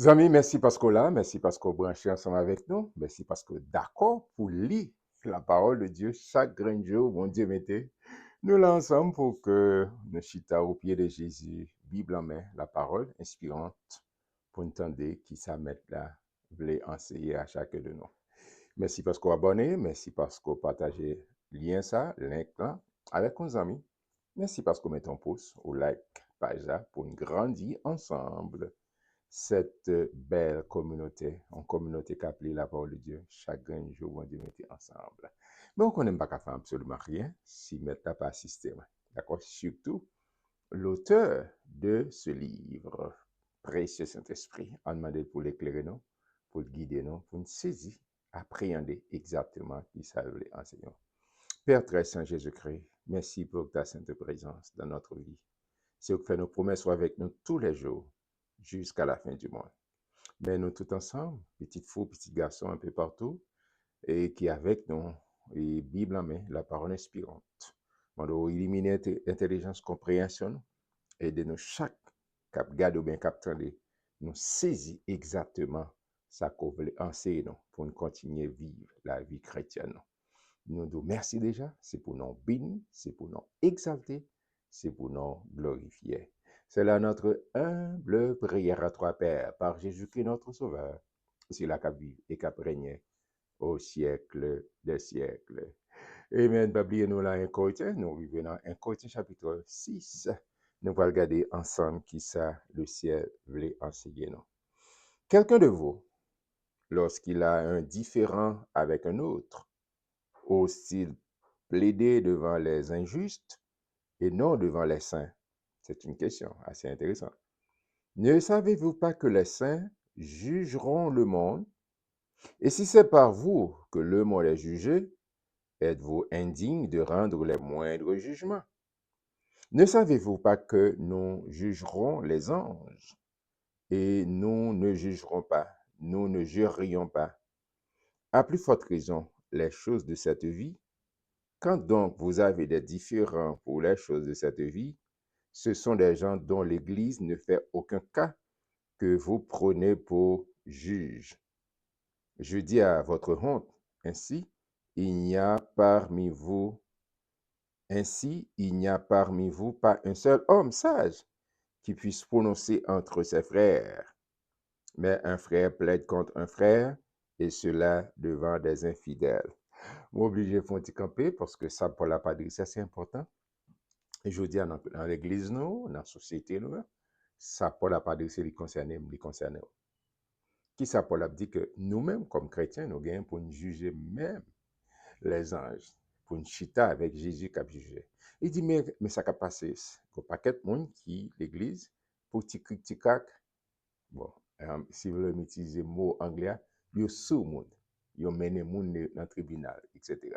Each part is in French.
Amis, merci parce qu'on là, merci parce qu'on branché ensemble avec nous, merci parce que d'accord pour lire la parole de Dieu chaque grand jour, bon Dieu mettez nous là ensemble pour que nous chita au pied de Jésus, Bible en main, la parole inspirante pour entendre qui ça met là, voulait enseigner à chacun de nous. Merci parce qu'on abonné, merci parce qu'on partagé lien ça, link là, avec nos amis. Merci parce qu'on met un pouce ou like page là pour nous grandir ensemble cette belle communauté, une communauté qui appelée la parole de Dieu, chaque jour, on Dieu mettre ensemble. Mais on ne connaît pas faire absolument rien si maintenant pas assisté. D'accord? Surtout, l'auteur de ce livre, Précieux Saint-Esprit, a demandé pour l'éclairer nous, pour le guider nous, pour nous saisir, appréhender exactement qui ça veut enseigner. Père très saint Jésus-Christ, merci pour ta sainte présence dans notre vie. C'est que fait nos promesses soient avec nous tous les jours jusqu'à la fin du monde. Mais nous tous ensemble, petites filles, petits garçons un peu partout, et qui avec nous, et Bible en main, la parole inspirante. On doit éliminer intelligence, compréhension, et de nous chaque cap garde ou bien cap tendez, nous saisir exactement ça qu'on veut enseigner nous pour nous continuer à vivre la vie chrétienne. Nous nous merci déjà, c'est pour nous bénir, c'est pour nous exalter, c'est pour nous glorifier. C'est là notre humble prière à trois pères, par Jésus-Christ notre Sauveur. C'est là qu'a vivre et qu'a régné au siècle des siècles. Amen. Oubliez nous là, 1 Corinthiens, nous vivons dans 1 Corinthiens chapitre 6. Nous allons regarder ensemble qui ça, le ciel voulait enseigner nous. Quelqu'un de vous, lorsqu'il a un différend avec un autre, ose-t-il plaider devant les injustes et non devant les saints? C'est une question assez intéressante. Ne savez-vous pas que les saints jugeront le monde? Et si c'est par vous que le monde est jugé, êtes-vous indigne de rendre les moindres jugements? Ne savez-vous pas que nous jugerons les anges? Et nous ne jugerons pas, nous ne jugerions pas. À plus forte raison, les choses de cette vie. Quand donc vous avez des différends pour les choses de cette vie, ce sont des gens dont l'Église ne fait aucun cas que vous prenez pour juges. Je dis à votre honte, ainsi, il n'y a parmi vous, il n'y a parmi vous pas un seul homme sage qui puisse prononcer entre ses frères. Mais un frère plaide contre un frère, et cela devant des infidèles. M'obligé de faire camper parce que ça, pour la padrie, ça c'est important. Et je dis dans l'église, nous, dans la société, nous, ça, pour la padrie, c'est les concernés, les concernés. Qui ça, Paul a dit que nous-mêmes, comme chrétiens, nous gagnons pour nous juger même les anges, pour nous chita avec Jésus qui a jugé. Il dit, mais ça a passé. Il n'y a pas de monde qui, l'église, pour te critiquer, bon, si vous voulez utiliser le mot anglais, il y a sous monde, il y a mené monde dans le tribunal, etc.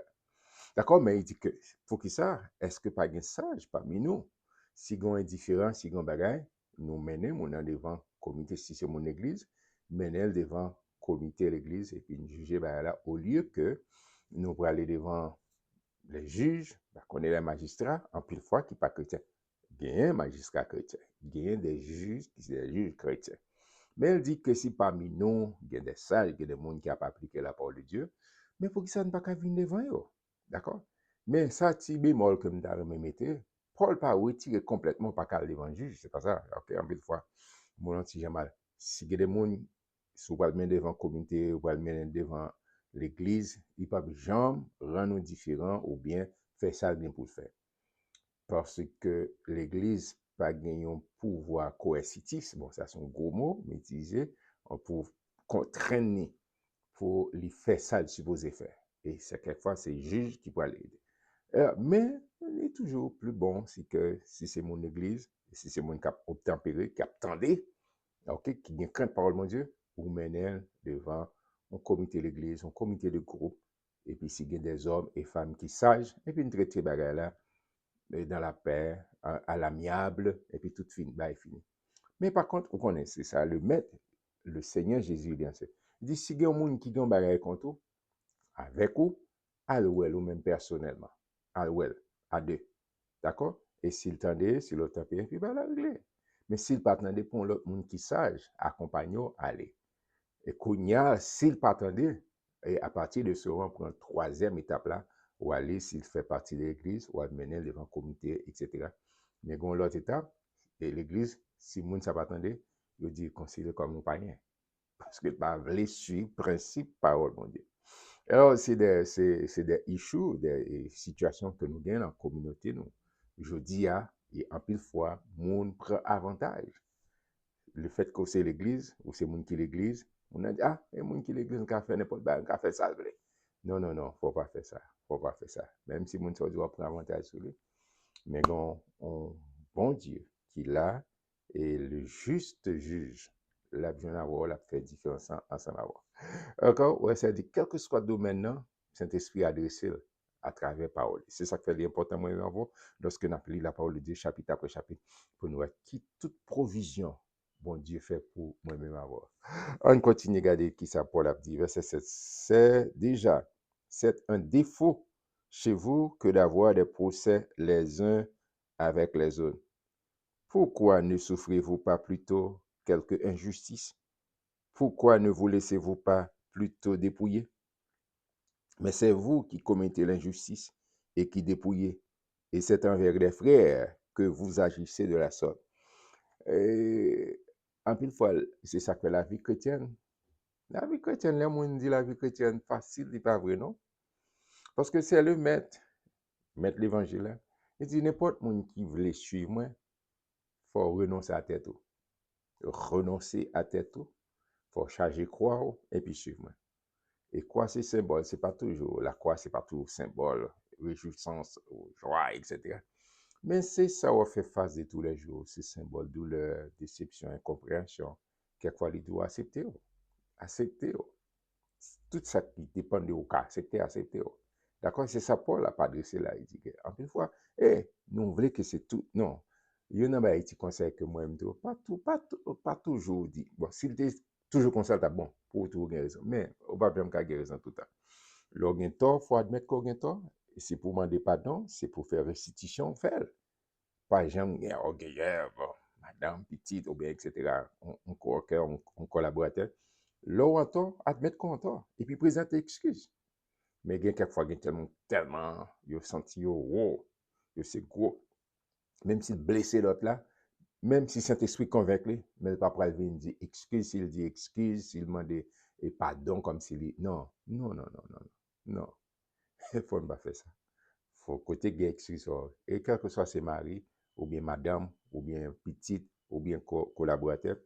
D'accord, mais il dit que, pour qui ça, est-ce que pas un sage parmi nous? Si on est différent, si on bagaille, nous menons devant comité, si c'est mon église, menons devant comité l'église et puis nous juger là, au lieu que nous pour aller devant les juges, qu'on est les magistrats, en pile fois qui pas chrétien. Il y a un magistrat chrétien, il y a des juges qui sont des juges chrétiens. Mais elle dit que si parmi nous, il y a des sages, il y a des gens qui n'ont pas appliqué la parole de Dieu, mais pour qui ça ne pas qu'à venir devant eux. D'accord? Mais ça, si bémol que nous avons mettre, Paul pas retiré complètement pas qu'à l'évangile, c'est pas ça. Ok, en mille fois, mon anti mal. Si il y a des gens qui sont devant la communauté, ou devant l'église, ils ne peuvent jamais rendre différents ou bien faire ça bien pour le faire. Parce que l'église pas gagné un pouvoir coercitif, bon, ça c'est un gros mot, mais utilisé pour contraindre, pour lui faire ça, le supposé faire. Et c'est quelquefois, c'est le juge qui peut l'aider. Mais il est toujours plus bon si c'est mon église, si c'est mon cap obtempéré, qui attendait, ok, qui a crainte parole mon Dieu, ou mener devant un comité de l'église, un comité de groupe, et puis s'il y a des hommes et femmes qui sages, et puis une traité bagarre là, dans la paix, à l'amiable, et puis tout fini, bah, est fini. Mais par contre, vous connaissez ça, le maître, le Seigneur Jésus, il dit, si il y a un monde qui a un bagage contre vous, avec vous, allez ou même personnellement, allez à deux. D'accord? Et s'il tendait, s'il l'autre paye, puis ben, là, réglé. Mais s'il pas attendait pour l'autre monde qui sage, accompagnons, allez. Et Kounia, s'il pas attendait, et à partir de ce moment, prend une troisième étape là, ou aller, s'il fait partie de l'église, ou amener devant le comité, etc. Mais gon l'autre étape, et l'église, si le monde ne pas attendait, il dit considéré comme un païen. Parce que pas voulu suivre principe parole, mon Dieu. Alors, c'est des issues, des situations que nous gagnons dans la communauté, nous. Je dis, et en pile fois, monde prend avantage. Le fait que c'est l'église, ou c'est monde qui l'église, on a dit, et monde qui l'église, on a fait n'importe quoi, on a fait ça. Non, non, non, faut pas faire ça. Faut pas faire ça. Même si monde doit prendre avantage sur lui. Mais on bon Dieu qui l'a et le juste juge, l'a bien avoir, l'a fait différence ensemble avoir. Encore, ouais, ça dit, quel que soit le domaine, Saint-Esprit a adressé à travers parole. C'est ça qui fait l'important, moi, lorsque nous appelons la parole de Dieu, chapitre après chapitre, pour nous voir qui toute provision, bon Dieu fait pour moi-même avoir. On continue à regarder qui ça Paul a dit, verset 7. C'est un défaut chez vous que d'avoir des procès les uns avec les autres. Pourquoi ne souffrez-vous pas plutôt quelque injustice? Pourquoi ne vous laissez-vous pas plutôt dépouiller? Mais c'est vous qui commettez l'injustice et qui dépouillez. Et c'est envers les frères que vous agissez de la sorte. Et, en pile fois, c'est ça que la vie chrétienne. La vie chrétienne, les gens disent la vie chrétienne facile, c'est pas vrai, non? Parce que c'est le maître l'évangile. Il dit n'importe qui veut suivre moi, il faut renoncer à tête. Renoncer à tête, il faut charger croix et puis suivre moi. Et quoi, c'est symbole, c'est pas toujours, la croix, c'est pas toujours symbole, réjouissance, joie, etc. Mais c'est ça, on fait face de tous les jours, c'est symbole, douleur, déception, incompréhension. Quelquefois, il doit accepter, accepter. Tout ça qui dépend de vous, accepter, accepter. D'accord? C'est ça, Paul a pas adressé là. Il dit que, en plus fois, nous voulons que c'est tout. Non. Il y en a un petit conseil que moi, je pas toujours dit. Bon, s'il était toujours conseil, c'est bon, pour tout raison. Mais, on va bien qu'à raison tout le temps. Lorsqu'on a tort, il faut admettre qu'on a tort. C'est pour demander pardon, c'est pour faire restitution, faire. Pas jamais, ok, bon, madame, petite, ou bien, etc. On coworker, on collaborateur. Là, on a tort, admettre qu'on a tort. Et puis, présenter excuse. Mais il y a quelquefois, il y a tellement, il a senti, wow, c'est gros. Même s'il blessé l'autre là, même si Saint-Esprit convaincu, mais le papa il dit excuse, s'il dit excuse, s'il demande et pardon comme s'il dit non, non, non, non, non, non. Il faut pas faire ça. Il faut côté gay excuse. Et quel que soit ses maris, ou bien madame, ou bien petite, ou bien collaborateur,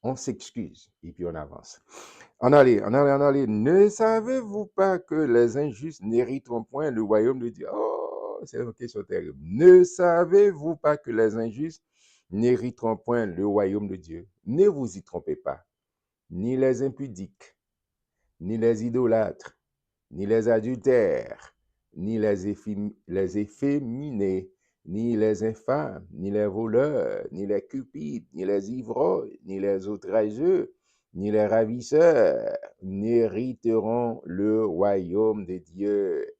on s'excuse et puis on avance. On allait, on allait, on allait. Ne savez-vous pas que les injustes n'hériteront point le royaume de Dieu? Oh, c'est une question terrible. Ne savez-vous pas que les injustes n'hériteront point le royaume de Dieu? Ne vous y trompez pas. Ni les impudiques, ni les idolâtres, ni les adultères, ni les efféminés, ni les infâmes, ni les voleurs, ni les cupides, ni les ivrognes, ni les outrageux, ni les ravisseurs n'hériteront le royaume de Dieu.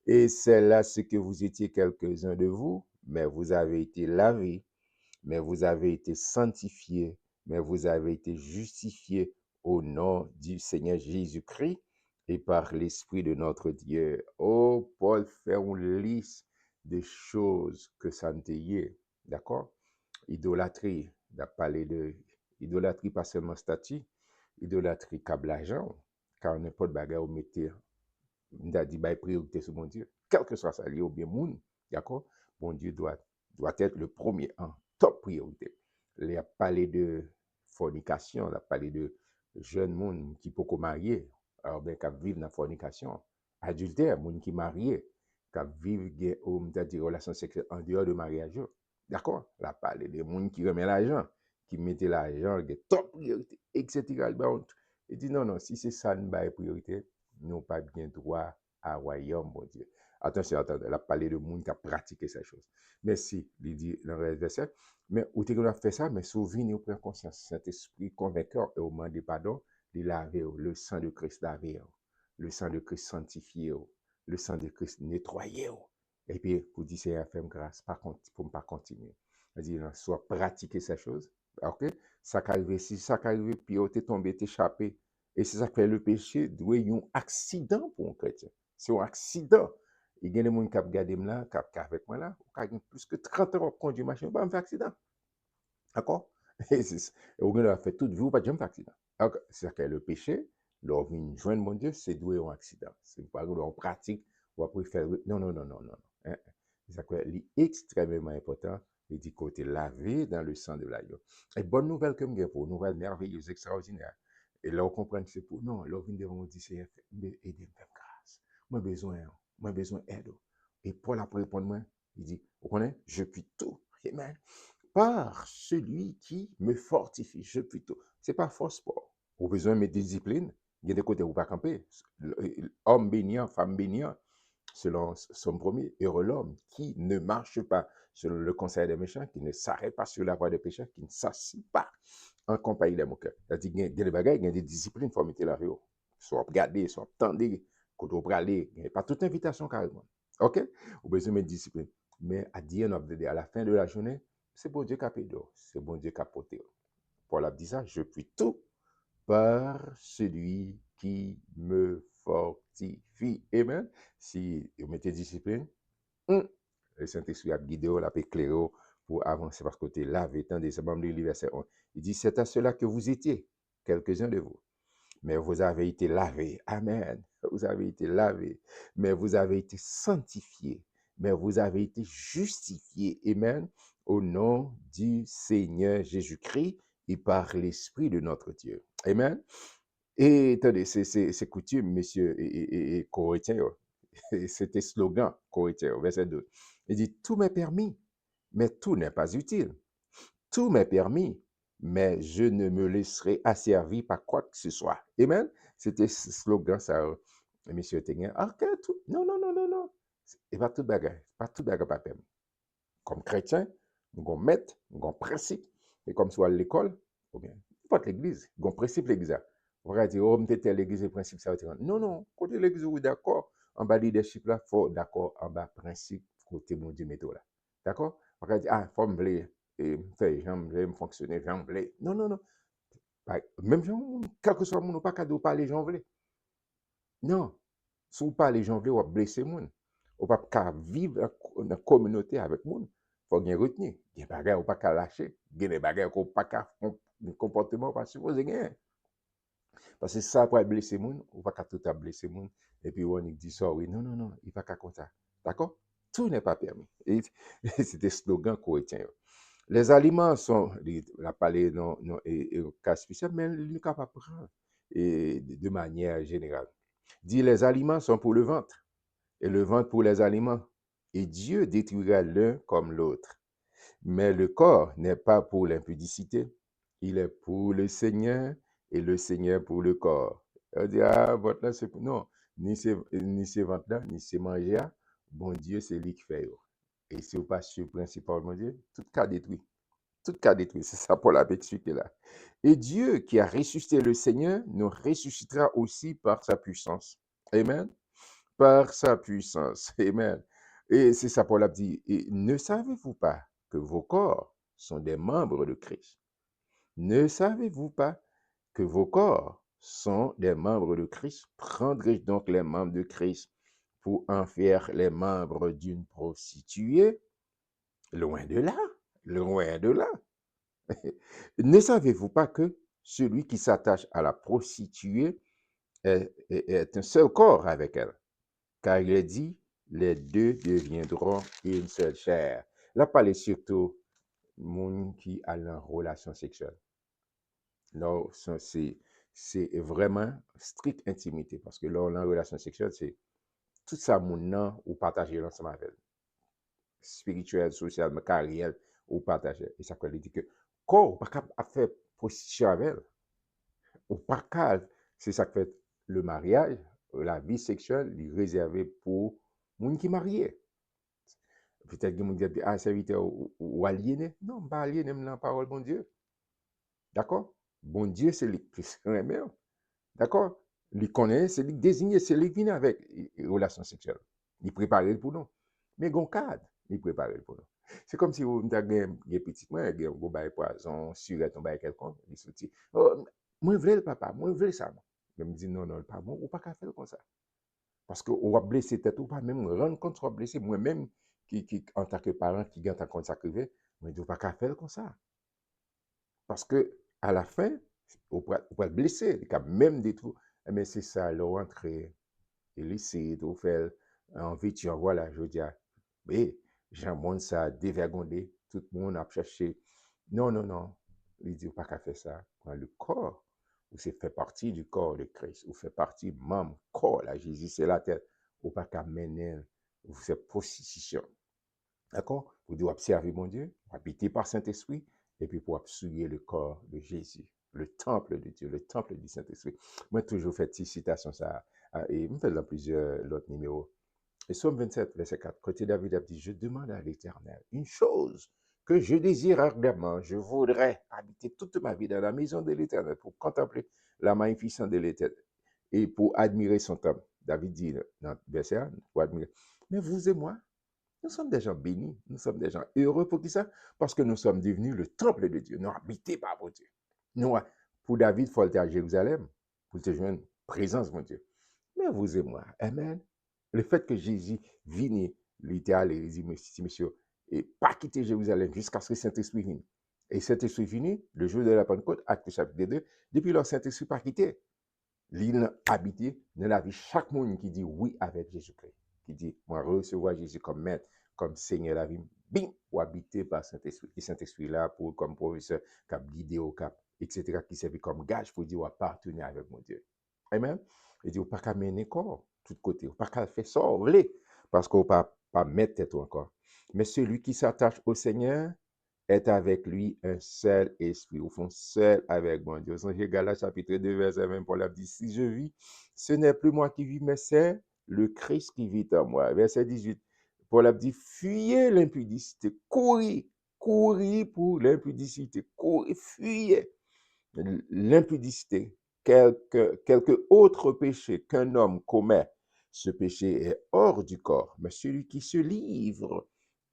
Et c'est là ce que vous étiez quelques-uns de vous, mais vous avez été lavés, mais vous avez été sanctifiés, mais vous avez été justifiés au nom du Seigneur Jésus-Christ et par l'Esprit de notre Dieu. Oh, Paul fait une liste de choses que ça ne y est. D'accord? Idolâtrie, il a parlé de idolâtrie, pas seulement statut, idolâtrie câble l'argent, car n'importe bagarre, vous mettez a dit bah, priorité sur mon Dieu, quel que soit ça lié ou bien monde, d'accord? Mon Dieu doit être le premier en top priorité. Il a parlé de fornication, il a parlé de jeunes monde qui peuvent marier, alors ben, qui vivent dans la fornication, adultère, monde qui marié, qui vivent des relations sexuelles en dehors de mariage. D'accord? Il a parlé de monde qui remet l'argent, qui mettait l'argent, de top priorité, etc. Il dit non, non, si c'est ça une priorité, nous pas bien droit à royaume, mon Dieu. Attention, attendez, elle a parlé de monde qui a pratiqué ces choses. Mais si, il dit dans le verset, mais où tu as fait ça, mais souvenez, vous prenez conscience, Saint-Esprit convaincant et au moment de pardon, il lavé, le sang de Christ lavé, le sang de Christ sanctifié, le sang de Christ nettoyé. Et puis, pour dire, Seigneur, fais grâce, pour ne pas continuer. C'est-à-dire, soit pratiquer ces choses. OK? Ça qu'arrive, si ça qu'arrive, puis t'es tombé, t'es échappé. Et c'est ça que fait le péché, doit y un accident pour un chrétien. C'est un accident. Il y a des gens qui ont regardé là, qui avec moi là, qui ont plus que 30 ans conduire machine, pas me faire accident. D'accord? Et on a fait toute vie, ou pas de jamais accident. Donc, c'est que le péché, l'on vient joindre mon Dieu, c'est doué un accident. C'est pas que l'on pratique, ou après faire. Non, non, non, non, non. Hein? C'est ça que c'est extrêmement important. Il dit côté lavé dans le sang de l'agneau. Et bonne nouvelle que j'ai pour nouvelle merveilleuse, extraordinaire. Et là, on comprend que c'est pour. Non, là, on vient devant mon Dieu, c'est aider, me faire grâce. Moi, besoin d'aide. Et Paul après répondre, moi, il dit, vous connaissez, je puis tout. Amen par celui qui me fortifie. Je plutôt. C'est pas force sport. Au besoin de mes disciplines, il y a des côtés où pas camper. Homme bénissant, femme bénissant, selon son premier, heureux l'homme qui ne marche pas selon le conseil des méchants, qui ne s'arrête pas sur la voie des pécheurs, qui ne s'assit pas en compagnie des moqueurs. C'est-à-dire qu'il y a des bagages, il y a des disciplines, il faut mettre là. Soit regarder, soit attendre, quand on aller, il n'y a pas toute invitation carrément. OK? Au besoin de discipline. Mais à dire, à la fin de la journée, c'est bon Dieu qui a payé d'or. C'est bon Dieu qui a porté. Paul a dit ça, je puis tout par celui qui me fortifie. Amen. Si vous mettez discipline, le Saint-Esprit a guidé, l'a éclairé pour avancer parce que tu es lavé. Tandis que c'est verset 1. Il dit, c'est à cela que vous étiez, quelques-uns de vous. Mais vous avez été lavés. Amen. Vous avez été lavés. Mais vous avez été sanctifiés. Mais vous avez été justifiés. Amen. Au nom du Seigneur Jésus-Christ et par l'Esprit de notre Dieu. Amen. Et attendez, c'est coutume, messieurs et Corinthiens. C'était slogan Corinthiens, verset 2. Il dit, tout m'est permis, mais tout n'est pas utile. Tout m'est permis, mais je ne me laisserai asservir par quoi que ce soit. Amen. C'était ce slogan, ça, monsieur Tegna. Ah, tout. Non, non, non, non, non. Et pas tout bagage pas permis. Comme chrétien, nous avons maître, nous avons principe. Et comme soit à l'école, ou bien, pas l'église, nous avons principe l'église. On va dire, oh, peut-être l'église et principe, ça va dire, non, non, côté l'église, oui, d'accord. En bas leadership là, faut d'accord, en bas principe, côté mon Dieu, méthode là. D'accord? On va dire, ah, faut me blé, et faire, j'aime me fonctionner, j'aime blé. Non, non, non. Même, quel que soit mon, pas cadeau, pas les gens veulent. Non. Si vous parlez janvier, vous blessez les gens. Vous ne pouvez pas vivre dans la communauté avec les gens. Il faut bien retenir. Il y a des bagages, vous ne pouvez pas lâcher. Il y a des bagages, vous ne pouvez pas un comportement pas supposé gagner. Parce que ça, pour blesser les gens, vous ne pouvez pas tout blesser les gens. Et puis, on dit ça, oui, non, non, non, il ne faut pas comme ça. D'accord? Tout n'est pas permis. Et c'était slogan chrétien. Les aliments sont, on a parlé et cas spécial, mais il est capable de prendre de manière générale. Dit les aliments sont pour le ventre et le ventre pour les aliments. Et Dieu détruira l'un comme l'autre. Mais le corps n'est pas pour l'impudicité, il est pour le Seigneur et le Seigneur pour le corps. On dit, ah, votre là, c'est pour. Non, ni c'est ventre là, ni c'est manger. Bon Dieu, c'est lui qui fait. Et si vous passez sur le principal, mon Dieu, tout cas détruit. Tout cas détruit. C'est ça pour la expliquer là. Et Dieu qui a ressuscité le Seigneur nous ressuscitera aussi par sa puissance. Amen par sa puissance. Amen. Et c'est ça, Paul a dit, et ne savez-vous pas que vos corps sont des membres de Christ? Ne savez-vous pas que vos corps sont des membres de Christ? Prendrai-je donc les membres de Christ pour en faire les membres d'une prostituée? Loin de là, loin de là. Ne savez-vous pas que celui qui s'attache à la prostituée est un seul corps avec elle? Car il est dit, les deux deviendront une seule chair. Là, parler surtout monde qui a une relation sexuelle. Non, c'est vraiment stricte intimité. Parce que là, on a une relation sexuelle, c'est tout ça, mon ou partager ensemble avec elle. Spirituel, social, carrière, ou partager. Et ça veut dire que, quand on pas capable de faire prostitution avec elle, ou pas capable, c'est ça que fait le mariage, la vie sexuelle, est réservée pour les gens qui sont mariés. Peut-être que vous dites, ah, serviteur ou aliéné. Non, pas aliéné, mais la parole de bon Dieu. D'accord? Bon Dieu, c'est lui qui remet. D'accord? Lui connaît, c'est lui désigné, c'est lui qui vient avec une relation sexuelle. Il prépare pour nous. Mais il cadre, il prépare pour nous. C'est comme si vous avez un petit moi, vous avez un bail poison, surette, un bail quelconque, il sorti. Oh, moi, je veux le papa, moi, je veux ça. Je me dis, non, non, pas bon, ou pas qu'à faire comme ça. Parce que ou va blesser tête ou pas, même rendre compte soit blessé. Moi-même, en tant que parent, qui gagne en compte ça que moi, je ne pas qu'à faire comme ça. Parce que à la fin, on peut blesser, même des trucs. Mais c'est ça, le rentrer, illicite, ou faire en viture, voilà, je veux dire. Mais j'ai monde ça dévergondé, tout le monde a cherché. Non, non, non. Il dit pas qu'à faire ça. Quand le corps, ou c'est fait partie du corps de Christ, ou fait partie membre corps, là, Jésus, c'est la tête, ou pas qu'à mener, ou cette prostitution. D'accord? Vous devez observer mon Dieu, habiter par Saint-Esprit, et puis pour souiller le corps de Jésus, le temple de Dieu, le temple du Saint-Esprit. Moi, toujours fait cette citation, ça, et je me fais dans plusieurs autres numéros. Et Psaume 27, verset 4, côté David a dit, je demande à l'Éternel une chose que je désire ardemment, je voudrais habiter toute ma vie dans la maison de l'Éternel pour contempler la magnificence de l'Éternel et pour admirer son temple. David dit dans verset 1, pour admirer. Mais vous et moi, nous sommes des gens bénis, nous sommes des gens heureux pour qui ça? Parce que nous sommes devenus le temple de Dieu, nous habités par mon Dieu. Nous, pour David, il faut aller à Jérusalem pour te joindre présence, mon Dieu. Mais vous et moi, amen. Le fait que Jésus vienne, l'idéal, et dit, monsieur, et pas quitter Jérusalem jusqu'à ce que Saint-Esprit vienne. Et Saint-Esprit venu, le jour de la Pentecôte, acte chapitre 2, depuis lors, Saint-Esprit pas quitté. L'île habité dans la vie chaque monde qui dit oui avec Jésus-Christ, qui dit, moi, recevoir Jésus comme maître, comme Seigneur de la vie, bim, ou habité par Saint-Esprit. Et Saint-Esprit là, pour, comme professeur, cap guidé au cap, etc., qui servait comme gage pour dire, ou appartenir avec mon Dieu. Amen. Il dit, ou pas qu'à mener corps, tout côté, ou pas qu'à faire ça, parce qu'on pas mettre tête encore. Mais celui qui s'attache au Seigneur est avec lui un seul esprit, au fond, seul avec mon Dieu. Songez Galates chapitre 2, verset 20, Paul a dit, si je vis, ce n'est plus moi qui vis, mais c'est le Christ qui vit en moi. Verset 18, Paul a dit, fuyez l'impudicité, courez pour l'impudicité, courez, fuyez l'impudicité, quelque autre péché qu'un homme commet, ce péché est hors du corps, mais celui qui se livre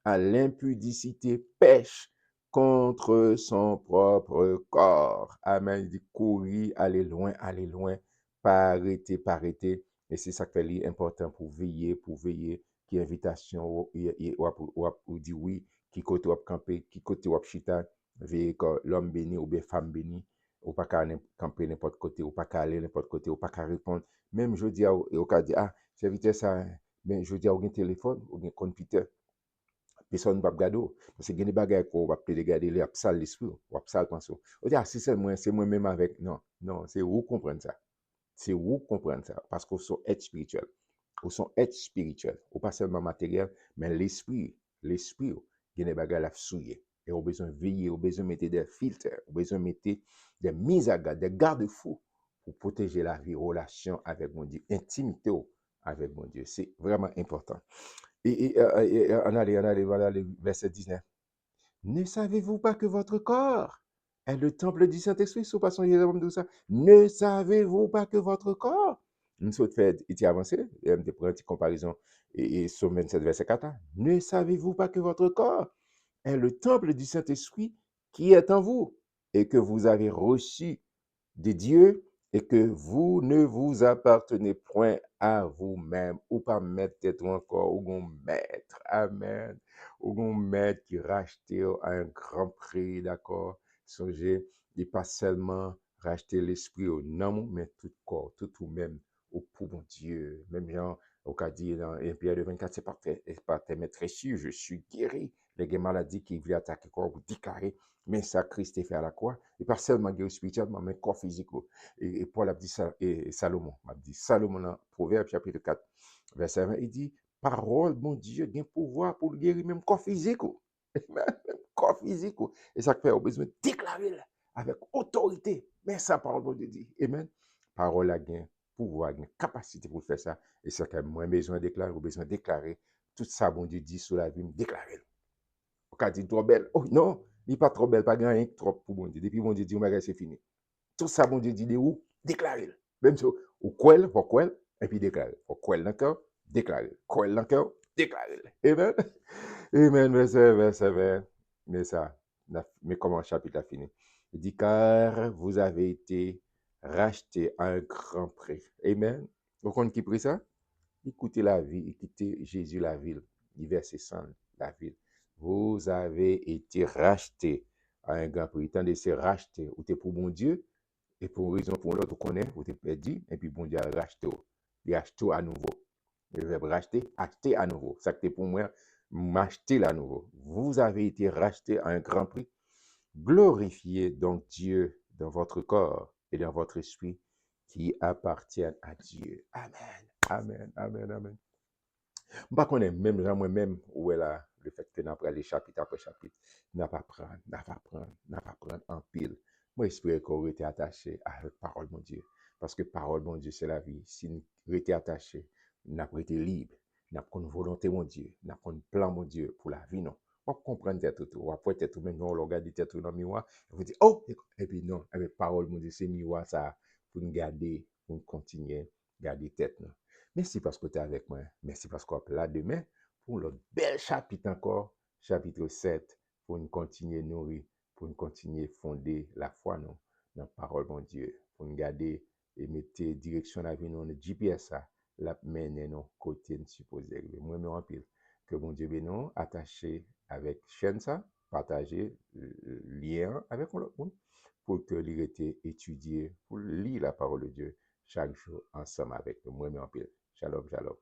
à l'impudicité pêche contre son propre corps. Amen. Il dit courir, aller loin, pas arrêter, pas arrêter. Et c'est ça qui est important pour veiller, qui invitation, ou dit oui, qui côté ou camper, qui côté ou chita, veiller l'homme béni ou bien femme bénie, ou pas qu'à camper n'importe côté, ou pas qu'à aller n'importe côté, ou pas qu'à répondre. Même je dis, ou qu'à dire, ah, serviteur ça, mais je dis, ou un téléphone, ou un computer, personne ne va regarder. Parce que il y a des bagages qu'on va peut-être regarder, les absal l'esprit, ou absal pensée. On dit, ah, si c'est moi-même avec. Non, non, c'est vous comprendre ça. C'est vous comprendre ça. Parce qu'on sont être spirituel. On sont être spirituel. Ou pas seulement matériel, mais l'esprit, il y a des bagages à souiller. Et on a besoin de veiller, on a besoin de mettre des filtres, on a besoin de mettre des mises à garde, des garde-fous pour protéger la vie, relation avec mon Dieu, intimité avec mon Dieu. C'est vraiment important. Voilà le verset 19. Ne savez-vous pas que votre corps est le temple du Saint-Esprit? Sous passons, tout ça. Ne savez-vous pas que votre corps, une sorte fait, il est avancé, et on prend une comparaison, et sur 27, verset 4. Ne savez-vous pas que votre corps est le temple du Saint-Esprit qui est en vous et que vous avez reçu de Dieu et que vous ne vous appartenez point à vous-même ou pas mettre tête encore ou gon maître. Amen. Ou gon maître qui racheté à un grand prix, d'accord? Songez, et pas seulement racheter l'esprit au nom, mais tout corps, tout ou même au pour mon Dieu. Même Jean, au cas dit dans 1 Pierre 24, c'est pas tes très sûr, je suis guéri. Les maladies qui viennent attaquer le corps, vous déclarez mais ça, Christ est fait à la croix. Et pas seulement guéri spirituellement, mais corps physique. Et Paul a dit ça, et Salomon a dit, Salomon dans Proverbe chapitre 4, verset 20, il dit, parole, mon Dieu, a pouvoir pour guérir même corps physique. Même corps physique. Et ça fait, on a besoin de déclarer avec autorité. Mais ça, parole, mon Dieu dit. Amen. Parole a gain pouvoir, une capacité pour faire ça. Et ça, quand moins besoin de déclarer, ou besoin de déclarer. Tout ça, mon Dieu dit sur la vie, déclarer. On a dit trop belle. Oh non, il n'est pas trop belle, pas grand trop pour bon Dieu. Depuis bon Dieu dit, c'est fini. Tout ça, bon Dieu dit, de où? Déclarer. Même chose, ou quoi, pour quoi, et puis déclarer. Pour quoi dans le cœur, déclarer. Quoi dans le cœur, déclarer. Amen. Amen, mais ça, mais comment le chapitre a fini? Il dit, car vous avez été rachetés à un grand prix. Amen. Vous comprenez qui prie ça? Écoutez la vie, écoutez Jésus la ville, du verset 100, la ville. Vous avez été rachetés à un grand prix. Tandis que c'est racheté, ou t'es pour mon Dieu, et pour une raison pour l'autre, vous connaissez, vous êtes perdu, et puis bon Dieu a racheté. Il a acheté à nouveau. Le verbe racheter, acheter à nouveau. Ça que pour moi, m'acheter à nouveau. Vous avez été racheté à un grand prix. Glorifiez donc Dieu dans votre corps et dans votre esprit qui appartiennent à Dieu. Amen. Amen. Amen. Amen. Bah, qu'on est même, moi-même, où est là, le fait que nous apprenons chapitre après chapitre, n'a pas prendre en pile. Moi, j'espère qu'on aurait été attaché à la parole, mon Dieu. Parce que parole, mon Dieu, c'est la vie. Si nous étions attachés, nous avons été libres, nous avons une volonté, mon Dieu, nous avons un plan, mon Dieu, pour la vie, non. On comprend tout, on va peut-être tout même, on regarde tout dans le miroir, on vous dit, oh, et puis non, avec parole, mon Dieu, c'est miroir, ça, pour nous garder, pour nous continuer, garder tête, non. Merci parce que tu es avec moi. Merci parce qu'on est là demain pour le bel chapitre encore, chapitre 7, pour nous continuer nourrir, pour nous continuer fonder la foi non, dans la parole de Dieu, pour nous garder et mettre direction la vie dans le GPS, la mener non côté supposé. Moi, je en pile que mon Dieu bénisse, attaché avec chaîne ça, partager lien avec l'autre monde pour que l'irrité étudier, pour lire la parole de Dieu chaque jour ensemble avec nous. Moi, je en pile. Shalom, shalom.